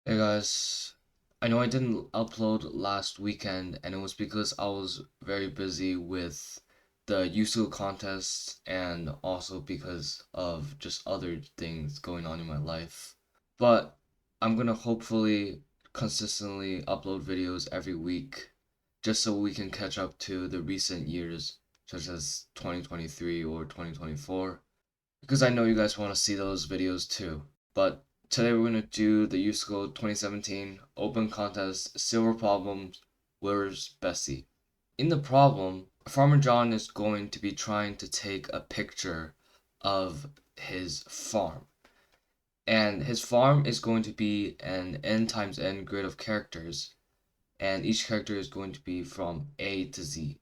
Hey guys, I know I didn't upload last weekend and it was because I was very busy with the USACO contest and also because of just other things going on in my life. But I'm gonna hopefully consistently upload videos every week just so we can catch up to the recent years such as 2023 or 2024 because I know you guys want to see those videos too. But today we're going to do the USACO 2017 Open Contest Silver Problem, Where's Bessie? In the problem, Farmer John is going to be trying to take a picture of his farm. And his farm is going to be an n times n grid of characters, and each character is going to be from A to Z.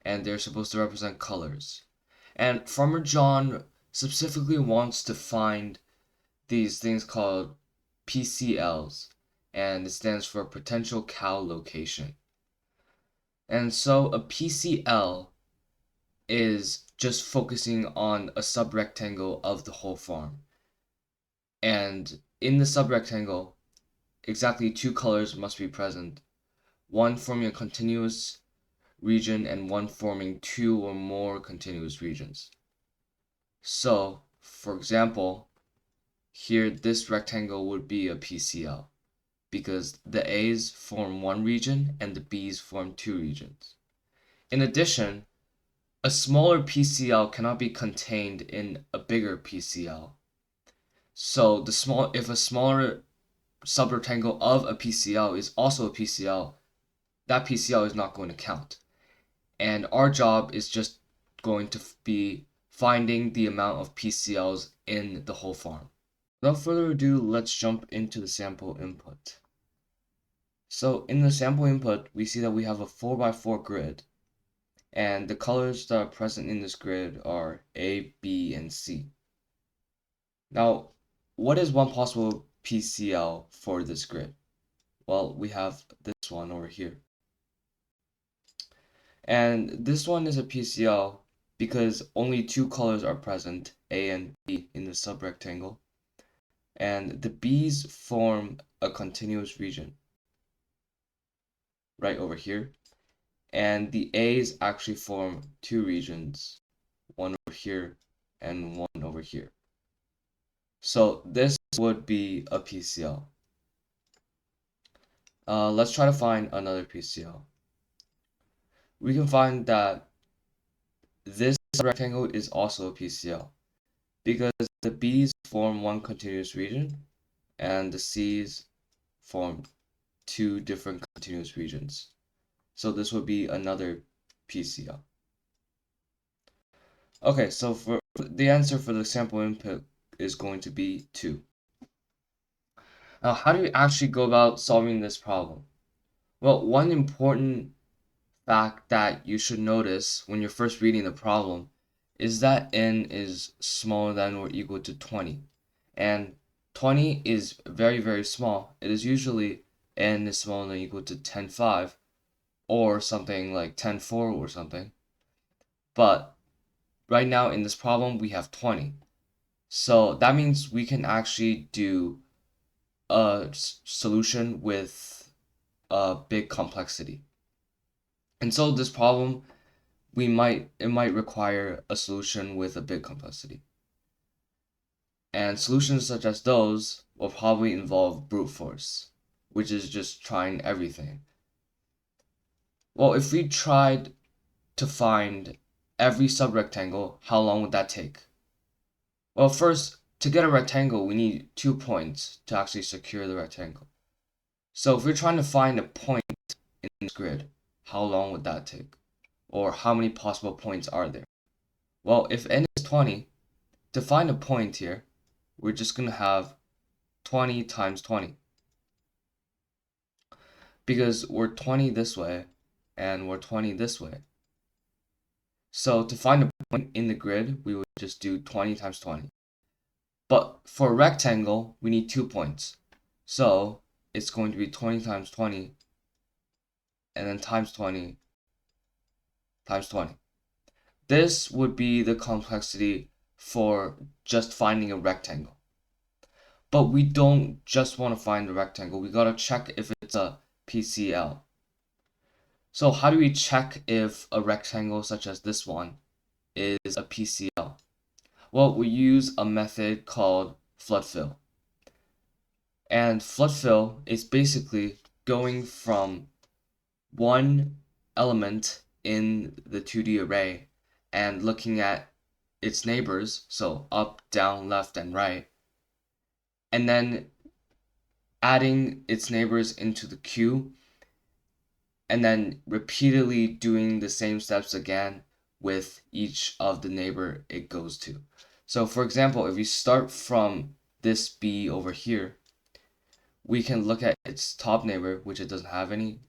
And they're supposed to represent colors. And Farmer John specifically wants to find these things called PCLs, and it stands for potential cow location. And so a PCL is just focusing on a subrectangle of the whole farm. And in the subrectangle, exactly two colors must be present, one forming a continuous region and one forming two or more continuous regions. So, for example, here this rectangle would be a PCL because the A's form one region and the B's form two regions. In addition, a smaller PCL cannot be contained in a bigger PCL. So if a smaller subrectangle of a PCL is also a PCL, that PCL is not going to count. And our job is just going to be finding the amount of PCLs in the whole farm. Without further ado, let's jump into the sample input. So in the sample input, we see that we have a 4x4 grid, and the colors that are present in this grid are A, B, and C. Now, what is one possible PCL for this grid? Well, we have this one over here. And this one is a PCL because only two colors are present, A and B, in the subrectangle. And the B's form a continuous region right over here. And the A's actually form two regions, one over here and one over here. So this would be a PCL. Let's try to find another PCL. We can find that this rectangle is also a PCL because the B's form one continuous region and the C's form two different continuous regions. So this would be another PCL. Okay, so for the answer for the sample input is going to be 2. Now, how do we actually go about solving this problem? Well, one important fact that you should notice when you're first reading the problem is that n is smaller than or equal to 20. And 20 is very, very small. It is usually n is smaller than or equal to 10.5 or something like 10.4 or something. But right now in this problem, we have 20. So that means we can actually do a solution with a big complexity. And so this problem, it might require a solution with a big complexity. And solutions such as those will probably involve brute force, which is just trying everything. Well, if we tried to find every subrectangle, how long would that take? Well, first, to get a rectangle, we need 2 points to actually secure the rectangle. So if we're trying to find a point in this grid, how long would that take? Or how many possible points are there? Well, if n is 20, to find a point here, we're just going to have 20 times 20. Because we're 20 this way, and we're 20 this way. So to find a point in the grid, we would just do 20 times 20. But for a rectangle, we need 2 points. So it's going to be 20 times 20, and then times 20, times 20. This would be the complexity for just finding a rectangle. But we don't just want to find the rectangle. We gotta check if it's a PCL. So how do we check if a rectangle such as this one is a PCL? Well, we use a method called flood fill. And flood fill is basically going from one element in the 2D array and looking at its neighbors, so up, down, left, and right, and then adding its neighbors into the queue, and then repeatedly doing the same steps again with each of the neighbor it goes to. So for example, if you start from this B over here, we can look at its top neighbor, which it doesn't have any.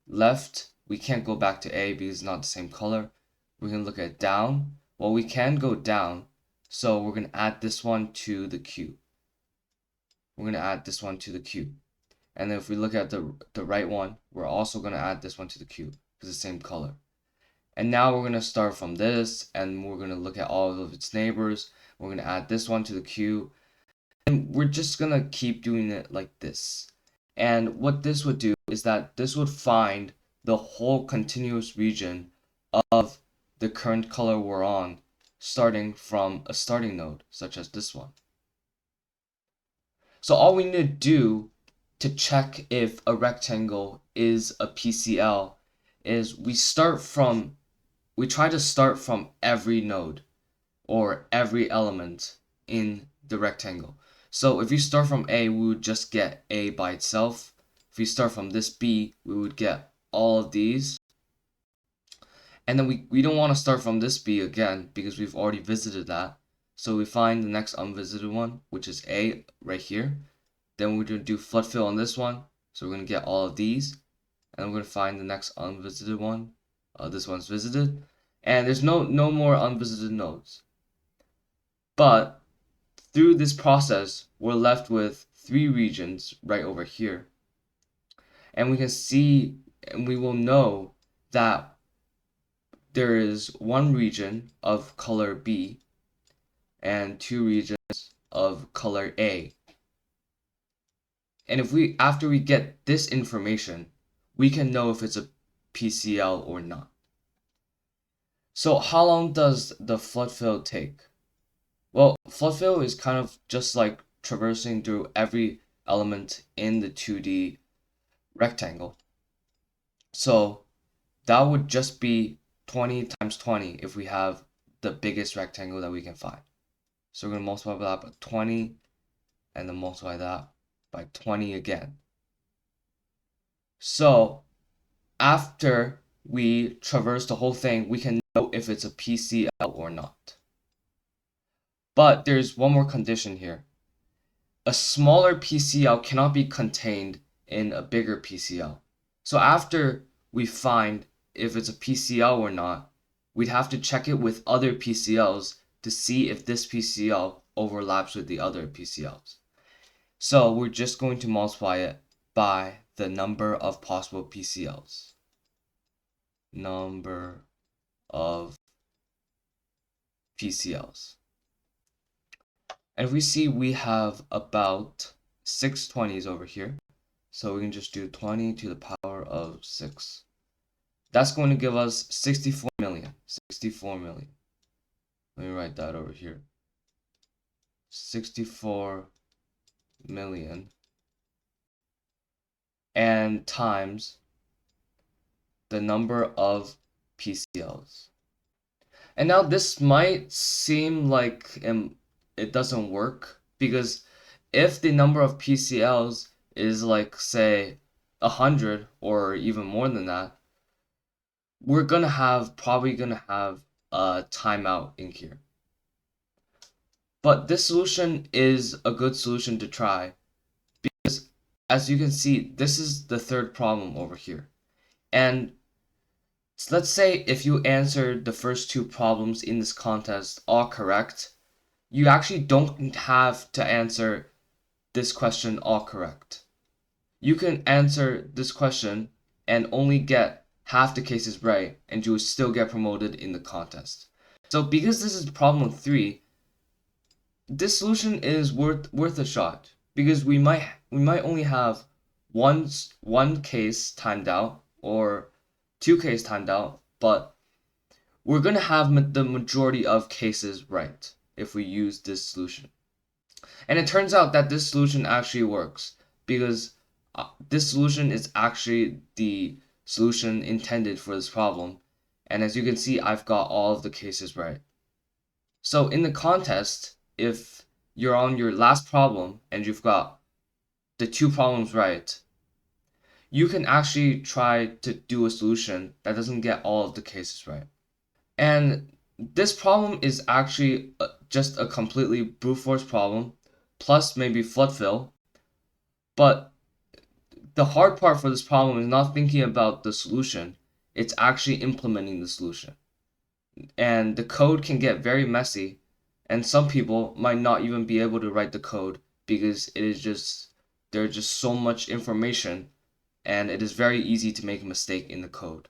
Left, we can't go back to A because it's not the same color. We can look at down. Well, we can go down, so we're going to add this one to the queue. We're going to add this one to the queue. And then if we look at the right one, we're also going to add this one to the queue because it's the same color. And now we're going to start from this, and we're going to look at all of its neighbors. We're going to add this one to the queue. And we're just going to keep doing it like this. And what this would do is that this would find the whole continuous region of the current color we're on, starting from a starting node, such as this one. So all we need to do to check if a rectangle is a PCL is we try to start from every node or every element in the rectangle. So if you start from A, we would just get A by itself. If we start from this B, we would get all of these. And then we don't want to start from this B again because we've already visited that. So we find the next unvisited one, which is A right here. Then we're going to do flood fill on this one. So we're going to get all of these. And we're going to find the next unvisited one. This one's visited. And there's no more unvisited nodes. But through this process, we're left with 3 regions right over here. And we can see, and we will know that there is 1 region of color B and 2 regions of color A. And after we get this information, we can know if it's a PCL or not. So how long does the flood fill take? Well, flood fill is kind of just like traversing through every element in the 2D rectangle. So that would just be 20 times 20 if we have the biggest rectangle that we can find. So we're going to multiply that by 20 and then multiply that by 20 again. So after we traverse the whole thing, we can know if it's a PCL or not. But there's one more condition here. A smaller PCL cannot be contained in a bigger PCL. So after we find if it's a PCL or not, we'd have to check it with other PCLs to see if this PCL overlaps with the other PCLs. So we're just going to multiply it by the number of possible PCLs. Number of PCLs. And if we see we have about 6 20s over here, so we can just do 20 to the power of 6. That's going to give us 64 million. 64 million. Let me write that over here. 64 million. And times the number of PCLs. And now this might seem like it doesn't work, because if the number of PCLs is like, say, 100 or even more than that, we're probably gonna have a timeout in here. But this solution is a good solution to try, because as you can see, this is the third problem over here. And let's say if you answered the first 2 problems in this contest all correct, you actually don't have to answer this question all correct. You can answer this question and only get half the cases right, and you will still get promoted in the contest. So because this is problem 3, this solution is worth a shot, because we might only have one case timed out or two cases timed out, but we're going to have the majority of cases right if we use this solution. And it turns out that this solution actually works because this solution is actually the solution intended for this problem. And as you can see, I've got all of the cases right. So in the contest, if you're on your last problem and you've got the two problems right, you can actually try to do a solution that doesn't get all of the cases right. And this problem is actually just a completely brute force problem, plus maybe flood fill. But the hard part for this problem is not thinking about the solution, it's actually implementing the solution. And the code can get very messy, and some people might not even be able to write the code because there's just so much information, and it is very easy to make a mistake in the code.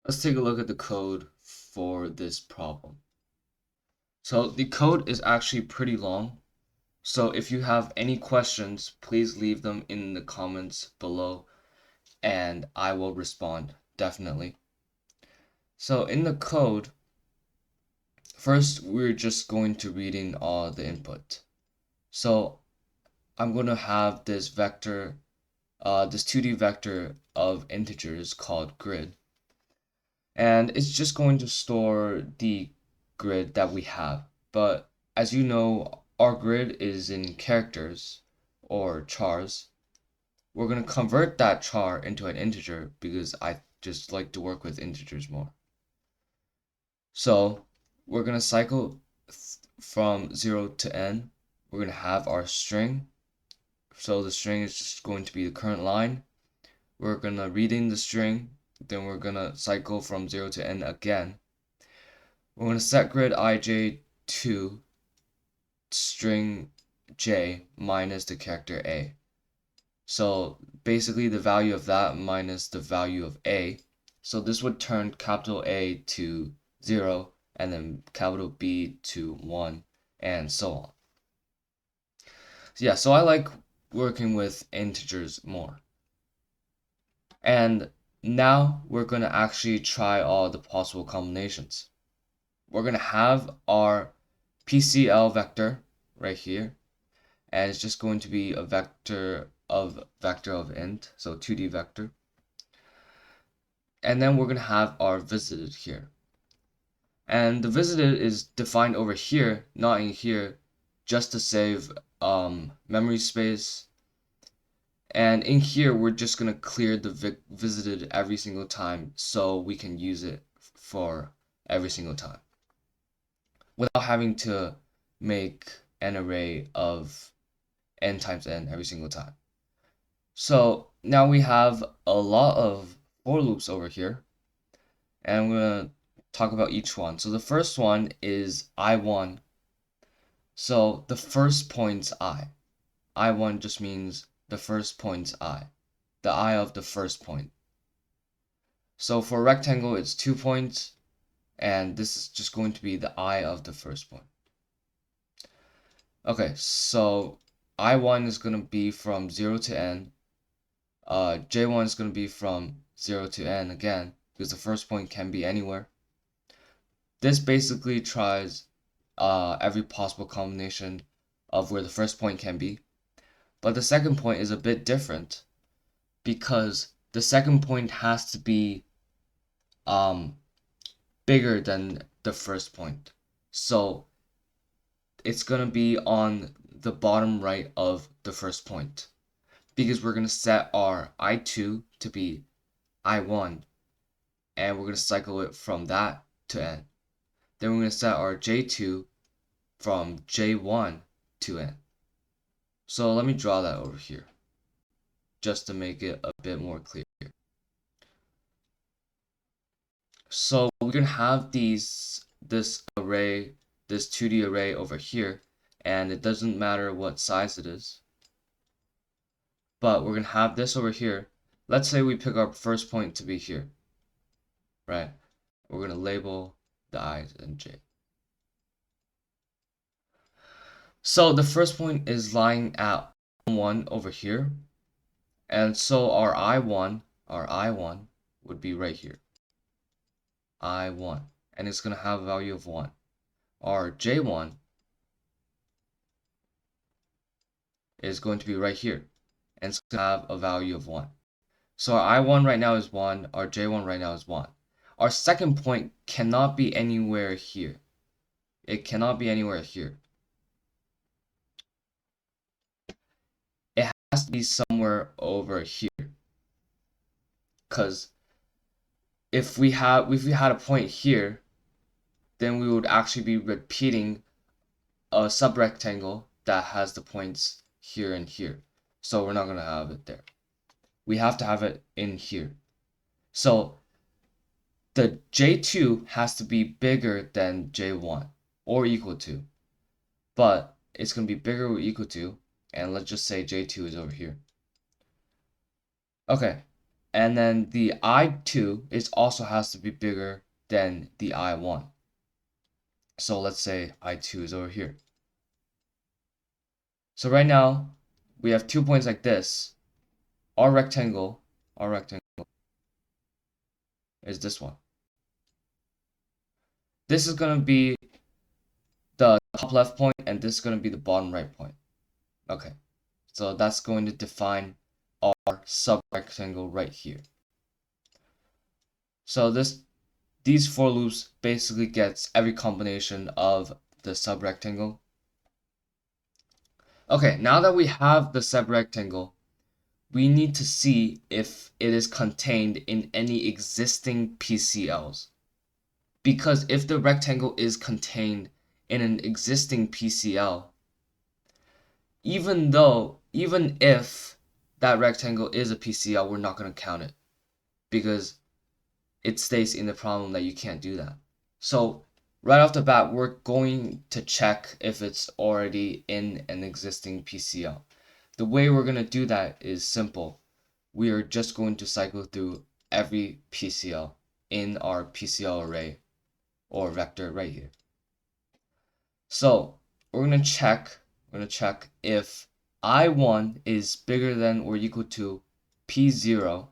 Let's take a look at the code for this problem. So the code is actually pretty long. So if you have any questions, please leave them in the comments below and I will respond definitely. So in the code, first we're just going to read in all the input. So I'm going to have this vector, this 2D vector of integers called grid. And it's just going to store the grid that we have. But as you know, our grid is in characters or chars. We're going to convert that char into an integer because I just like to work with integers more. So we're going to cycle from 0 to n. We're going to have our string. So the string is just going to be the current line. We're going to read in the string. Then we're going to cycle from 0 to n again. We're going to set grid ij to string j minus the character a. So basically the value of that minus the value of a. So this would turn capital A to 0 and then capital B to 1 and so on. So yeah, so I like working with integers more. And now we're going to actually try all the possible combinations. We're going to have our PCL vector right here, and it's just going to be a vector of int, so 2D vector. And then we're going to have our visited here. And the visited is defined over here, not in here, just to save memory space. And in here, we're just going to clear the visited every single time so we can use it for every single time without having to make an array of n times n every single time. So now we have a lot of for loops over here, and I'm going to talk about each one. So the first one is I1. So the first point's I. I1 just means the first point's I, the I of the first point. So for a rectangle, it's 2 points, and this is just going to be the I of the first point. Okay, so I1 is going to be from 0 to n. J1 is going to be from 0 to n again, because the first point can be anywhere. This basically tries every possible combination of where the first point can be. But the second point is a bit different because the second point has to be bigger than the first point. So it's going to be on the bottom right of the first point because we're going to set our I2 to be I1 and we're going to cycle it from that to n. Then we're going to set our J2 from J1 to n. So let me draw that over here just to make it a bit more clear. So we're going to have this array, this 2D array over here, and it doesn't matter what size it is. But we're going to have this over here. Let's say we pick our first point to be here, right? We're going to label the I and J. So the first point is lying at 1 over here. And so our I1 would be right here. I1. And it's going to have a value of 1. Our J1 is going to be right here. And it's going to have a value of 1. So our I1 right now is 1. Our J1 right now is 1. Our second point cannot be anywhere here. It cannot be anywhere here. It has to be somewhere over here. Because if we had a point here, then we would actually be repeating a subrectangle that has the points here and here. So we're not going to have it there. We have to have it in here. So the J2 has to be bigger than J1 or equal to. But it's going to be bigger or equal to, and let's just say J2 is over here. Okay, and then the I2 also has to be bigger than the I1. So let's say I2 is over here. So right now, we have 2 points like this. Our rectangle is this one. This is going to be the top left point, and this is going to be the bottom right point. Okay, so that's going to define our subrectangle right here. So these for loops basically gets every combination of the subrectangle. Okay, now that we have the subrectangle, we need to see if it is contained in any existing PCLs. Because if the rectangle is contained in an existing PCL, even if that rectangle is a PCL, we're not going to count it because it states in the problem that you can't do that. So right off the bat, we're going to check if it's already in an existing PCL. The way we're going to do that is simple. We are just going to cycle through every PCL in our PCL array or vector right here. So we're going to check if I1 is bigger than or equal to P0.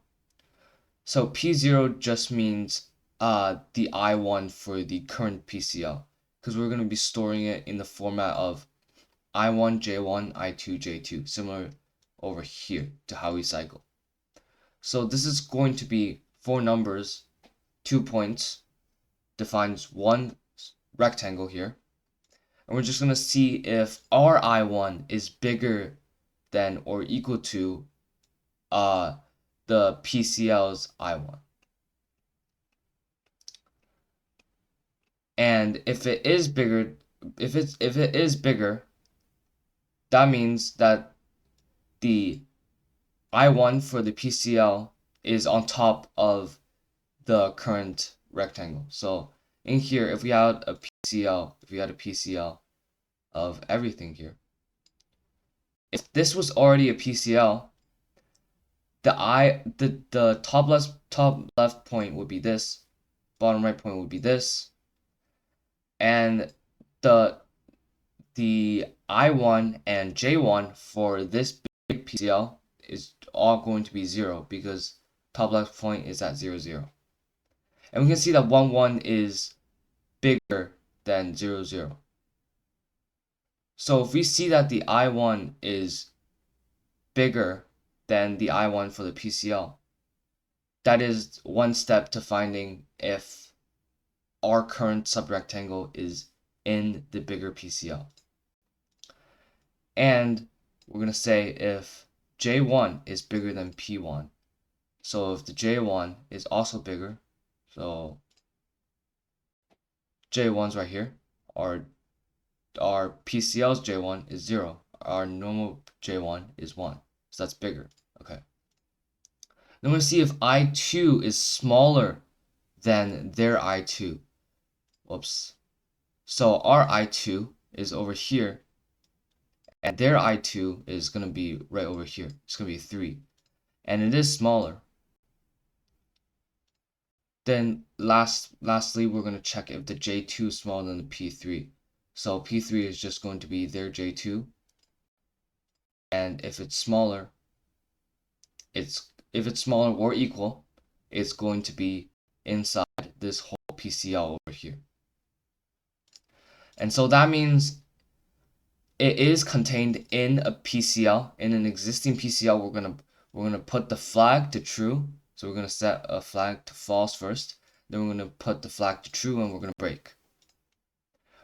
So P0 just means the I1 for the current PCL, because we're going to be storing it in the format of I1, J1, I2, J2, similar over here to how we cycle. So this is going to be 4 numbers, 2 points, defines one rectangle here. And we're just going to see if our I1 is bigger than or equal to the PCL's I1. And if it is bigger, that means that the I1 for the PCL is on top of the current rectangle. So in here, if we had a PCL of everything here, if this was already a PCL, the top left point would be this, bottom right point would be this, and the I1 and J1 for this big PCL is all going to be 0 because top left point is at 0, 0. And we can see that 1, 1 is bigger than 0, 0. So if we see that the I1 is bigger than the I1 for the PCL, that is one step to finding if our current subrectangle is in the bigger PCL. And we're going to say if J1 is bigger than P1. So if the J1 is also bigger, so J1's right here, our PCL's J1 is 0. Our normal J1 is 1. So that's bigger. Okay. Then we're going to see if I2 is smaller than their I2. Whoops. So our I2 is over here, and their I2 is going to be right over here. It's going to be 3. And it is smaller. Then lastly, we're going to check if the J2 is smaller than the P3. So P3 is just going to be their J2. and if it's smaller, if it's smaller or equal, it's going to be inside this whole PCL over here. And so that means it is contained in a PCL. In an existing PCL, we're gonna put the flag to true. So we're gonna set a flag to false first. Then we're gonna put the flag to true, and we're gonna break.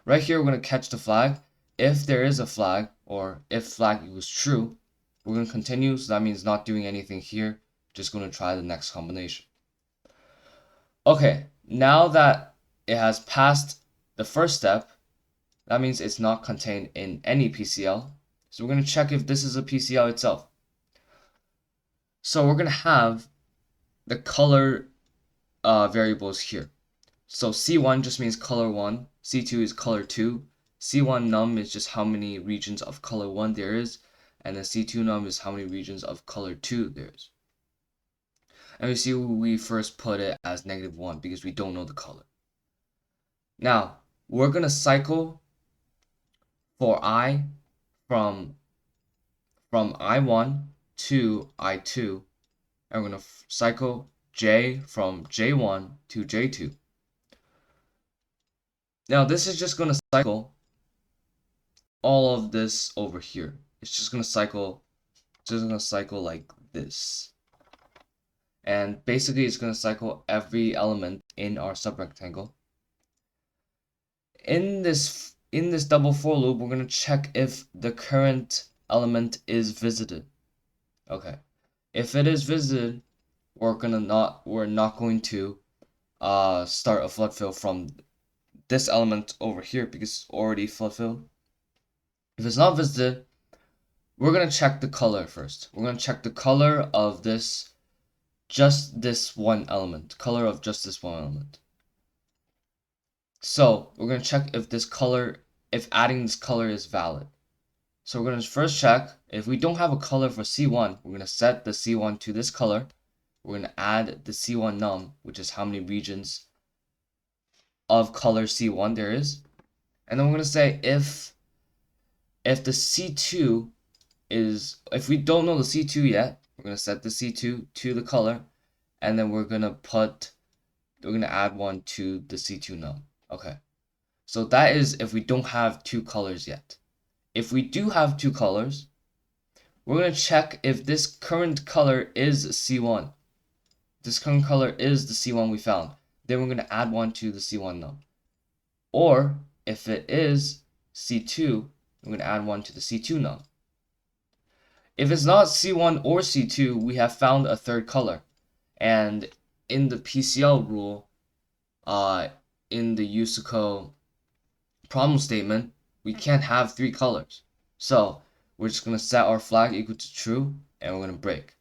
Right here, we're gonna catch the flag. If there is a flag, or if flag equals true, we're gonna continue. So that means not doing anything here. Just gonna try the next combination. Okay, now that it has passed the first step, that means it's not contained in any PCL. So we're going to check if this is a PCL itself. So we're going to have the color variables here. So C1 just means color 1, C2 is color 2, C1 num is just how many regions of color 1 there is, and then C2 num is how many regions of color 2 there is. And we see we first put it as -1 because we don't know the color. Now, we're going to cycle for I from I1 to I2, and we're going to cycle J from J1 to J2. Now this is just going to cycle all of this over here. It's just going to cycle like this. And basically it's going to cycle every element in our subrectangle. In this double for loop, we're going to check if the current element is visited. Okay. If it is visited, we're not going to start a flood fill from this element over here because it's already flood filled. If it's not visited, we're going to check the color first. We're going to check the color of just this one element. Color of just this one element. So we're going to check if adding this color is valid. So we're going to first check if we don't have a color for C1, we're going to set the C1 to this color. We're going to add the C1 num, which is how many regions of color C1 there is. And then we're going to say if the C2 is, if we don't know the C2 yet, we're going to set the C2 to the color, and then we're going to add one to the C2 num. Okay. So that is if we don't have two colors yet. If we do have two colors, we're going to check if this current color is C1. This current color is the C1 we found. Then we're going to add one to the C1 num. Or if it is C2, we're going to add one to the C2 num. If it's not C1 or C2, we have found a third color. And in the PCL rule, in the USACO problem statement, we can't have three colors. So we're just going to set our flag equal to true, and we're going to break.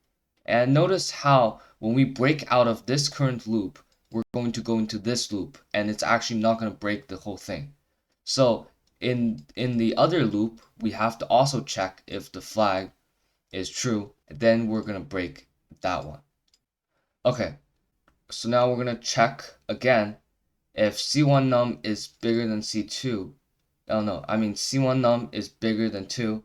And notice how when we break out of this current loop, we're going to go into this loop, and it's actually not going to break the whole thing. So in the other loop, we have to also check if the flag is true, and then we're going to break that one. Okay, so now we're going to check again if C1 num is bigger than C2. C1 num is bigger than 2,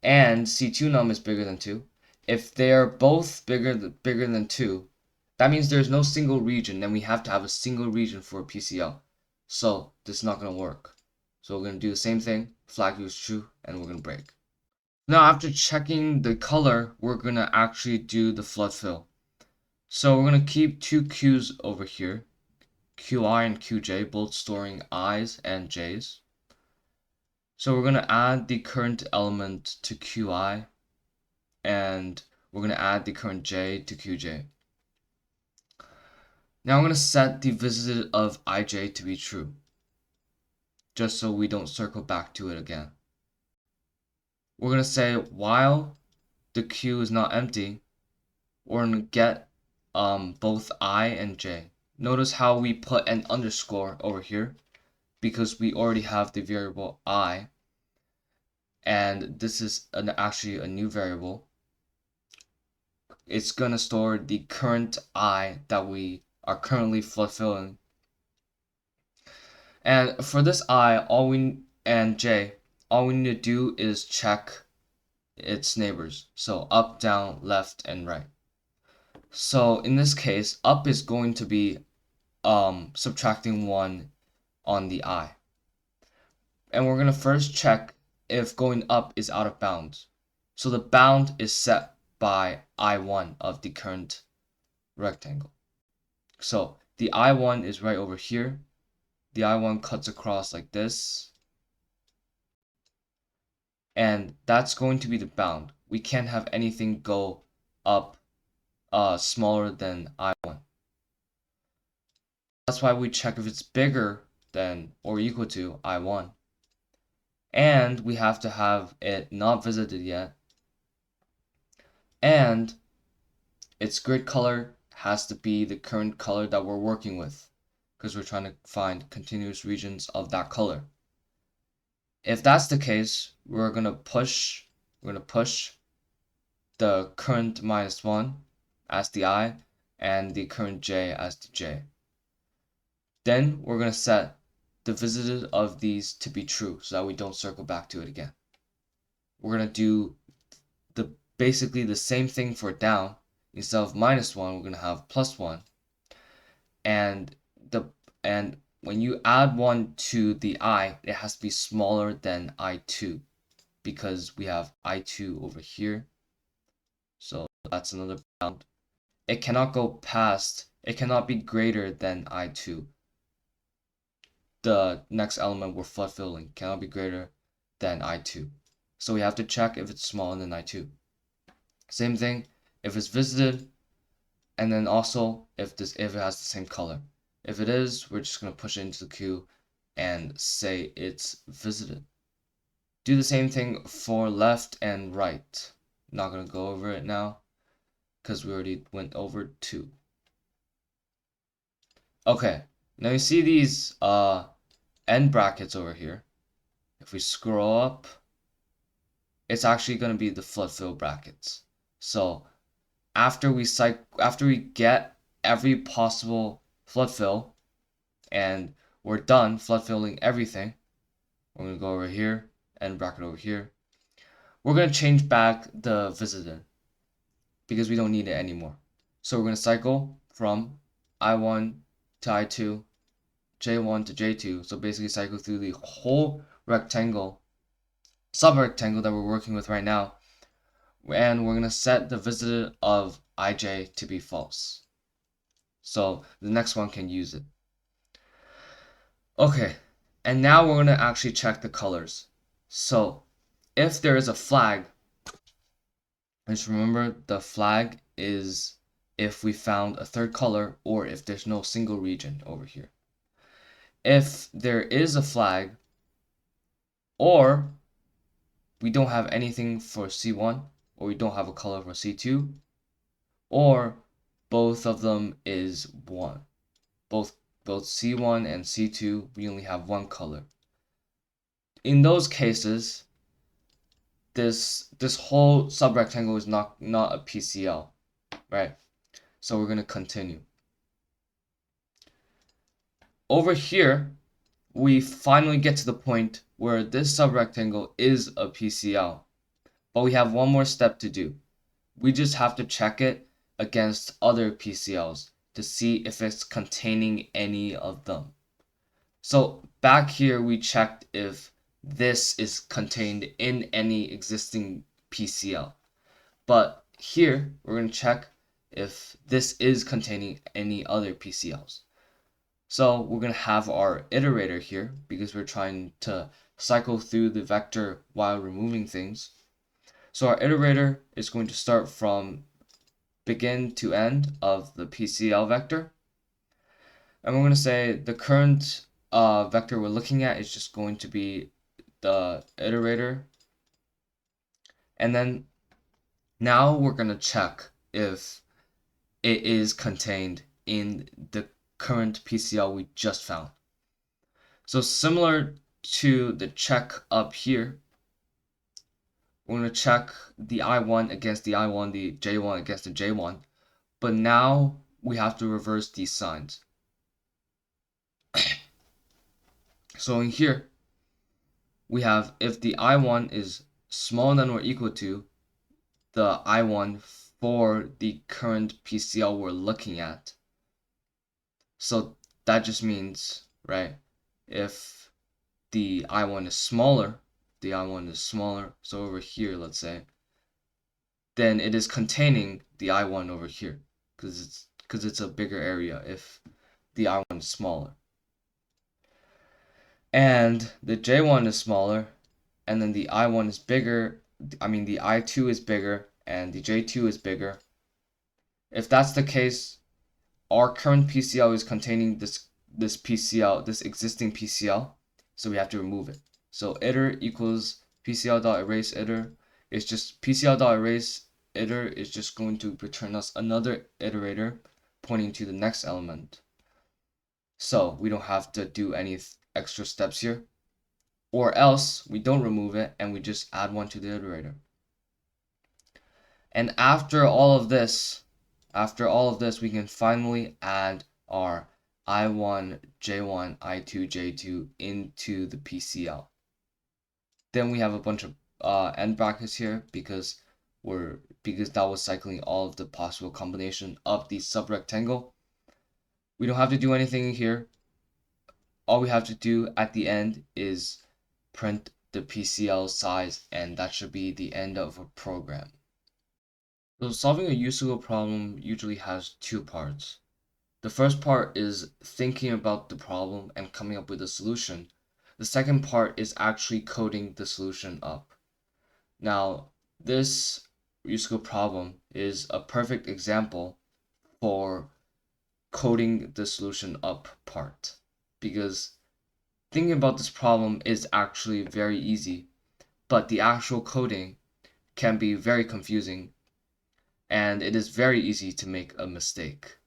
and C2 num is bigger than 2. If they are both bigger than 2, that means there's no single region, and we have to have a single region for a PCL. So this is not going to work. So we're going to do the same thing, flag is true, and we're going to break. Now after checking the color, we're going to actually do the flood fill. So we're going to keep two Q's over here, Qi and Qj, both storing i's and j's. So we're going to add the current element to Qi, and we're going to add the current j to Qj. Now I'm going to set the visited of ij to be true, just so we don't circle back to it again. We're going to say while the Q is not empty, we're going to get both I and j. Notice how we put an underscore over here because we already have the variable I, and this is actually a new variable. It's going to store the current I that we are currently fulfilling. And for this I, and j, all we need to do is check its neighbors. So up, down, left, and right. So in this case, up is going to be subtracting 1 on the I. And we're going to first check if going up is out of bounds. So the bound is set by I1 of the current rectangle. So the I1 is right over here. The I1 cuts across like this. And that's going to be the bound. We can't have anything go up smaller than I1. That's why we check if it's bigger than or equal to I1. And we have to have it not visited yet. And its grid color has to be the current color that we're working with, because we're trying to find continuous regions of that color. If that's the case, we're gonna push the current -1 as the I and the current J as the J. Then we're gonna set the visited of these to be true so that we don't circle back to it again. We're gonna do basically the same thing for down. Instead of -1, we're gonna have +1. And when you add 1 to the I, it has to be smaller than I2 because we have I2 over here. So that's another bound. It cannot be greater than I2. The next element we're flood filling cannot be greater than I2. So we have to check if it's smaller than I2. Same thing if it's visited, and then also if it has the same color. If it is, we're just going to push it into the queue and say it's visited. Do the same thing for left and right. Not going to go over it now because we already went over 2. Okay, now you see these end brackets over here. If we scroll up, it's actually going to be the flood fill brackets. So after we get every possible flood fill and we're done flood filling everything, we're going to go over here, end bracket over here. We're going to change back the visited because we don't need it anymore. So we're going to cycle from I1 to I2, J1 to J2. So basically cycle through the whole rectangle, subrectangle that we're working with right now. And we're going to set the visited of IJ to be false. So the next one can use it. Okay, and now we're going to actually check the colors. So if there is a flag, just remember the flag is if we found a third color or if there's no single region over here. If there is a flag or we don't have anything for C1 or we don't have a color for C2 or both of them is 1. Both C1 and C2, we only have 1 color. In those cases, this whole subrectangle is not a PCL, right? So we're going to continue. Over here, we finally get to the point where this subrectangle is a PCL, but we have one more step to do. We just have to check it against other PCLs to see if it's containing any of them. So back here, we checked if this is contained in any existing PCL. But here, we're going to check if this is containing any other PCLs. So we're going to have our iterator here because we're trying to cycle through the vector while removing things. So our iterator is going to start from begin to end of the PCL vector. And we're going to say the current vector we're looking at is just going to be the iterator. And then now we're going to check if it is contained in the current PCL we just found. So similar to the check up here, we're going to check the I1 against the I1, the J1 against the J1, but now we have to reverse these signs. So in here, we have if the I1 is smaller than or equal to the I1 for the current PCL we're looking at. So that just means, right, if the I1 is smaller, so over here, let's say, then it is containing the I1 over here, because it's a bigger area if the I1 is smaller. And the J1 is smaller, and then the I1 is bigger, the I2 is bigger, and the J2 is bigger. If that's the case, our current PCL is containing this PCL, this existing PCL, so we have to remove it. So iter equals PCL.erase iter. It's just PCL.erase iter is just going to return us another iterator pointing to the next element. So we don't have to do any extra steps here. Or else we don't remove it and we just add one to the iterator. And after all of this, we can finally add our I1, J1, I2, J2 into the PCL. Then we have a bunch of end brackets here because that was cycling all of the possible combination of the subrectangle. We don't have to do anything here. All we have to do at the end is print the PCL size, and that should be the end of a program. So solving a USACO problem usually has two parts. The first part is thinking about the problem and coming up with a solution. The second part is actually coding the solution up. Now, this USACO problem is a perfect example for coding the solution up part, because thinking about this problem is actually very easy, but the actual coding can be very confusing, and it is very easy to make a mistake.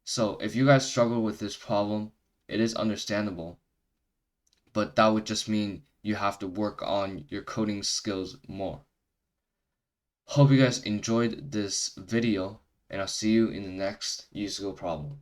So if you guys struggle with this problem, it is understandable, but that would just mean you have to work on your coding skills more. Hope you guys enjoyed this video, and I'll see you in the next USACO problem.